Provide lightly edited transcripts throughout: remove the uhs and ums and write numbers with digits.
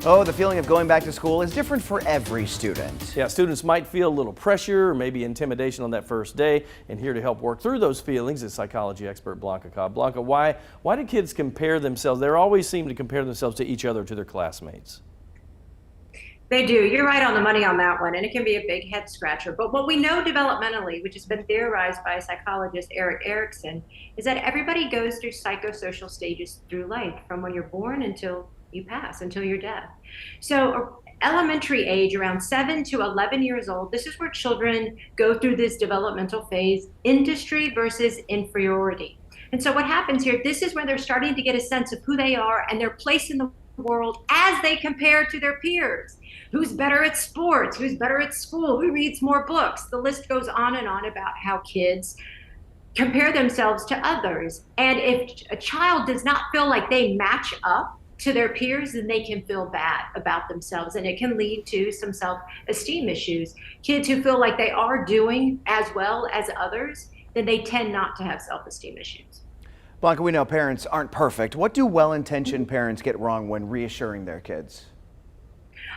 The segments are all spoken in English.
Oh, the feeling of going back to school is different for every student. Yeah, students might feel a little pressure or maybe intimidation on that first day. And here to help work through those feelings is psychology expert Blanca Cobb. Blanca, why do kids compare themselves? They always seem to compare themselves to each other, to their classmates. They do. You're right on the money on that one, and it can be a big head scratcher. But what we know developmentally, which has been theorized by psychologist Arent, is that everybody goes through psychosocial stages through life, from when you're born until you pass, until your death. So elementary age, around 7 to 11 years old, this is where children go through this developmental phase, industry versus inferiority. And so what happens here, this is when they're starting to get a sense of who they are and their place in the world as they compare to their peers. Who's better at sports? Who's better at school? Who reads more books? The list goes on and on about how kids compare themselves to others. And if a child does not feel like they match up to their peers, then they can feel bad about themselves, and it can lead to some self-esteem issues. Kids who feel like they are doing as well as others, then they tend not to have self-esteem issues. Blanca, we know parents aren't perfect. What do well-intentioned parents get wrong when reassuring their kids?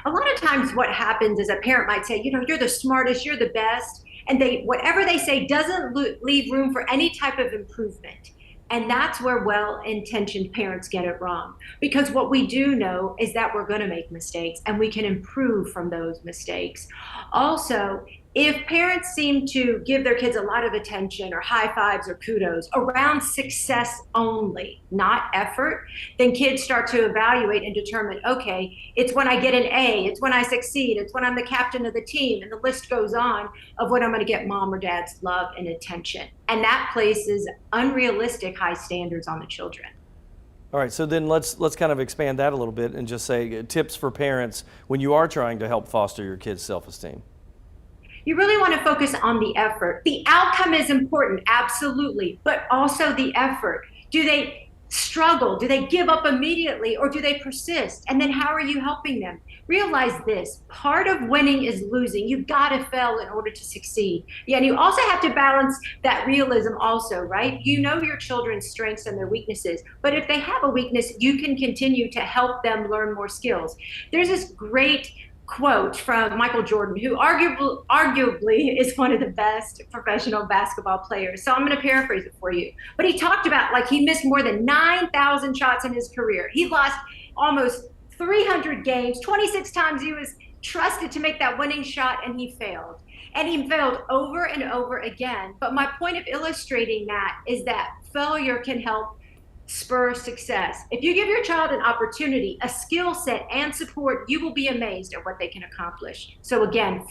A lot of times what happens is a parent might say, you're the smartest, you're the best, and whatever they say doesn't leave room for any type of improvement. And that's where well-intentioned parents get it wrong. Because what we do know is that we're going to make mistakes and we can improve from those mistakes. Also, if parents seem to give their kids a lot of attention or high fives or kudos around success only, not effort, then kids start to evaluate and determine, okay, it's when I get an A, it's when I succeed, it's when I'm the captain of the team, and the list goes on of when I'm going to get mom or dad's love and attention. And that places unrealistic high standards on the children. All right, so then let's kind of expand that a little bit and just say tips for parents when you are trying to help foster your kids' self-esteem. You really want to focus on the effort. The outcome is important, absolutely, but also the effort. Do they struggle? Do they give up immediately, or do they persist? And then how are you helping them? Realize this, part of winning is losing. You've got to fail in order to succeed. Yeah, and you also have to balance that realism also, right? You know your children's strengths and their weaknesses, but if they have a weakness, you can continue to help them learn more skills. There's this great quote from Michael Jordan, who arguably is one of the best professional basketball players. So I'm going to paraphrase it for you. But he talked about, like, he missed more than 9,000 shots in his career. He lost almost 300 games. 26 times he was trusted to make that winning shot, and he failed. And he failed over and over again. But my point of illustrating that is that failure can help spur success. If you give your child an opportunity, a skill set, and support, you will be amazed at what they can accomplish. So again,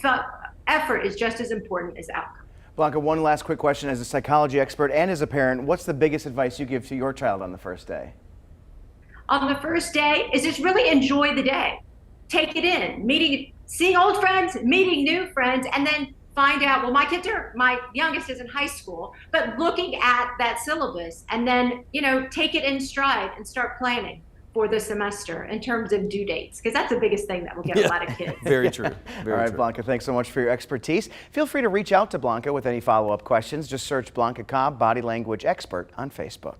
effort is just as important as outcome. Blanca, one last quick question. As a psychology expert and as a parent, what's the biggest advice you give to your child on the first day? On the first day is just really enjoy the day. Take it in, seeing old friends, meeting new friends, and then find out, well, my youngest is in high school, but looking at that syllabus and then, take it in stride and start planning for the semester in terms of due dates, because that's the biggest thing that will get a lot of kids. Very true. All right, Blanca, thanks so much for your expertise. Feel free to reach out to Blanca with any follow-up questions. Just search Blanca Cobb, Body Language Expert, on Facebook.